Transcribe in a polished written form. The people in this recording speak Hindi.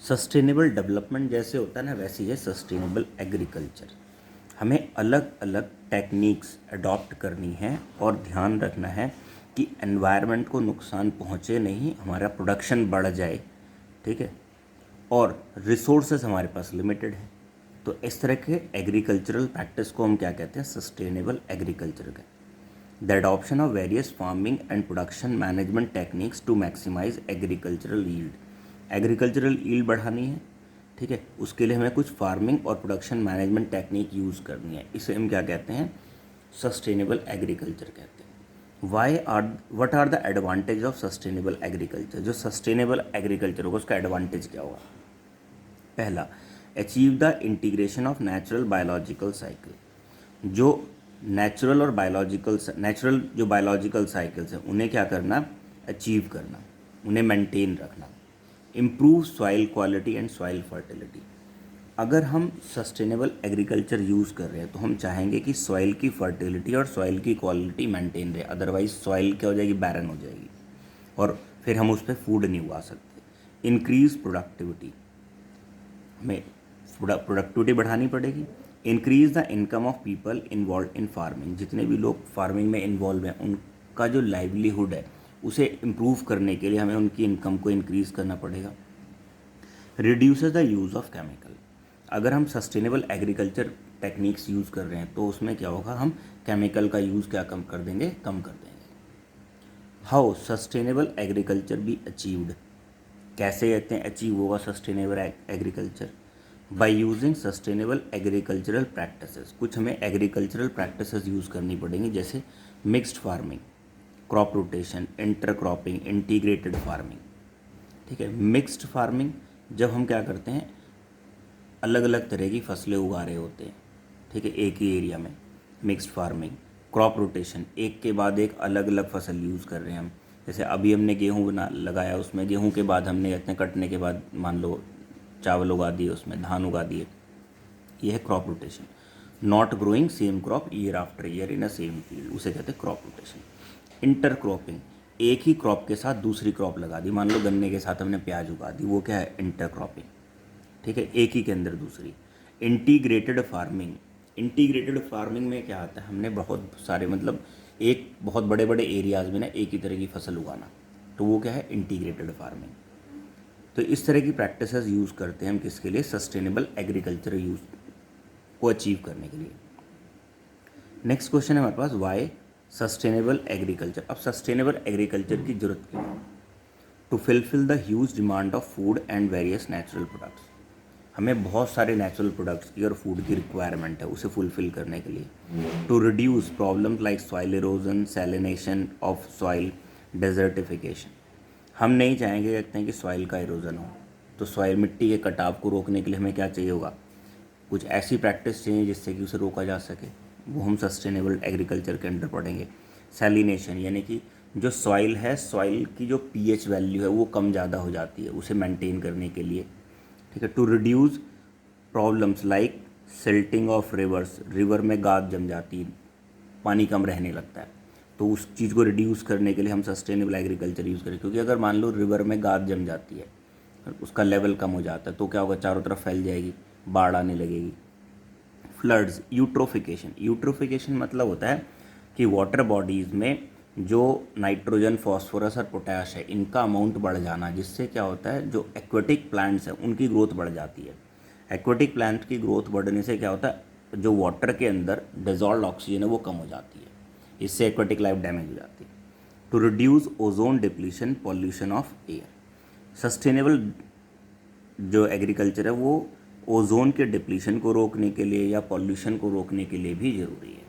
सस्टेनेबल डेवलपमेंट जैसे होता है ना, वैसे ही है सस्टेनेबल एग्रीकल्चर। हमें अलग अलग टेक्निक्स अडॉप्ट करनी है और ध्यान रखना है कि एनवायरनमेंट को नुकसान पहुँचे नहीं, हमारा प्रोडक्शन बढ़ जाए, ठीक है, और रिसोर्सेज हमारे पास लिमिटेड है। तो इस तरह के एग्रीकल्चरल प्रैक्टिस को हम क्या कहते हैं? सस्टेनेबल एग्रीकल्चर कहते हैं। The adoption of various farming and production management techniques to maximise agricultural yield. Agricultural yield बढ़ानी है, ठीक है, उसके लिए हमें कुछ फार्मिंग और प्रोडक्शन मैनेजमेंट टेक्निक यूज़ करनी है। इसे हम क्या कहते हैं? सस्टेनेबल एग्रीकल्चर कहते हैं। What are the advantage of sustainable agriculture? जो सस्टेनेबल एग्रीकल्चर होगा उसका एडवांटेज क्या होगा? पहला, achieve the integration of natural biological cycle. जो नेचुरल और बायोलॉजिकल साइकिल्स हैं उन्हें क्या करना? अचीव करना, उन्हें मेंटेन रखना। Improve soil quality and soil fertility. अगर हम सस्टेनेबल एग्रीकल्चर यूज़ कर रहे हैं तो हम चाहेंगे कि सॉइल की फर्टिलिटी और सॉइल की क्वालिटी मेंटेन रहे, अदरवाइज सॉइल क्या हो जाएगी? बैरन हो जाएगी और फिर हम उस पर फूड नहीं उगा सकते। इंक्रीज प्रोडक्टिविटी, हमें प्रोडक्टिविटी बढ़ानी पड़ेगी। Increase the income of people involve in farming. जितने भी लोग फार्मिंग में इन्वॉल्व हैं उनका जो लाइवलीहुड है उसे इम्प्रूव करने के लिए हमें उनकी इनकम को इंक्रीज़ करना पड़ेगा। Reduces the use of chemical. अगर हम सस्टेनेबल एग्रीकल्चर टेक्निक्स यूज़ कर रहे हैं तो उसमें क्या होगा? हम केमिकल का यूज़ क्या कम कर देंगे? कम कर देंगे। How sustainable agriculture be achieved? कैसे कहते हैं अचीव होगा sustainable agriculture? By using sustainable agricultural practices. कुछ हमें एग्रीकल्चरल प्रैक्टिसेस यूज़ करनी पड़ेंगी, जैसे mixed farming, crop rotation, intercropping, integrated farming, ठीक है। मिक्स्ड फार्मिंग जब हम क्या करते हैं, अलग अलग तरह की फसलें उगा रहे होते हैं, ठीक है, एक ही एरिया में, मिक्स्ड फार्मिंग। क्रॉप रोटेशन, एक के बाद एक अलग अलग फसल यूज़ कर रहे हैं हम। जैसे अभी हमने गेहूँ लगाया, उसमें गेहूँ के बाद हमने इतने कटने के बाद मान लो चावल उगा दिए, उसमें धान उगा दिए, ये है crop rotation. Not growing same crop year after year in a same field, उसे कहते हैं क्रॉप रोटेशन। इंटरक्रॉपिंग, एक ही क्रॉप के साथ दूसरी क्रॉप लगा दी, मान लो गन्ने के साथ हमने प्याज उगा दी, वो क्या है? इंटरक्रॉपिंग, ठीक है, एक ही के अंदर दूसरी। इंटीग्रेटेड फार्मिंग, इंटीग्रेटेड फार्मिंग में क्या आता है? हमने बहुत सारे मतलब एक बहुत बड़े बड़े एरियाज़ में ना एक ही तरह की फसल उगाना, तो वो क्या है? Integrated farming. तो इस तरह की प्रैक्टिसेस यूज़ करते हैं हम किसके लिए? सस्टेनेबल एग्रीकल्चर यूज़ को अचीव करने के लिए। नेक्स्ट क्वेश्चन है हमारे पास, वाई सस्टेनेबल एग्रीकल्चर। अब सस्टेनेबल एग्रीकल्चर की जरूरत क्यों है? To fulfil the huge demand of food and various natural products. हमें बहुत सारे नेचुरल प्रोडक्ट्स की और फूड की रिक्वायरमेंट है, उसे फुलफिल करने के लिए। To reduce problems like soil erosion, salination of soil, desertification. हम नहीं चाहेंगे, कहते हैं कि सॉइल का इरोजन हो, तो सॉइल मिट्टी के कटाव को रोकने के लिए हमें क्या चाहिए होगा? कुछ ऐसी प्रैक्टिस चाहिए जिससे कि उसे रोका जा सके, वो हम सस्टेनेबल एग्रीकल्चर के अंडर पढ़ेंगे। सैलिनेशन, यानी कि जो सॉइल है, सॉइल की जो पीएच वैल्यू है वो कम ज़्यादा हो जाती है, उसे मेंटेन करने के लिए, ठीक है। To reduce problems like silting of rivers, river में गाद जम जाती है, पानी कम रहने लगता है, तो उस चीज़ को रिड्यूस करने के लिए हम सस्टेनेबल एग्रीकल्चर यूज़ करें। क्योंकि अगर मान लो रिवर में गाद जम जाती है, उसका लेवल कम हो जाता है, तो क्या होगा? चारों तरफ फैल जाएगी, बाढ़ आने लगेगी। Floods, eutrophication. यूट्रोफिकेशन मतलब होता है कि वाटर बॉडीज़ में जो नाइट्रोजन, फॉस्फोरस और पोटैश है, इनका अमाउंट बढ़ जाना, जिससे क्या होता है? जो एक्वेटिक प्लांट्स हैं उनकी ग्रोथ बढ़ जाती है। एक्वेटिक प्लांट की ग्रोथ बढ़ने से क्या होता है? जो वाटर के अंदर डिजॉल्व ऑक्सीजन है वो कम हो जाती है, इससे एक्वेटिक लाइफ डैमेज हो जाती है। To reduce ozone depletion, pollution of air. Sustainable जो एग्रीकल्चर है वो ओजोन के डिप्लीशन को रोकने के लिए या पॉल्यूशन को रोकने के लिए भी ज़रूरी है।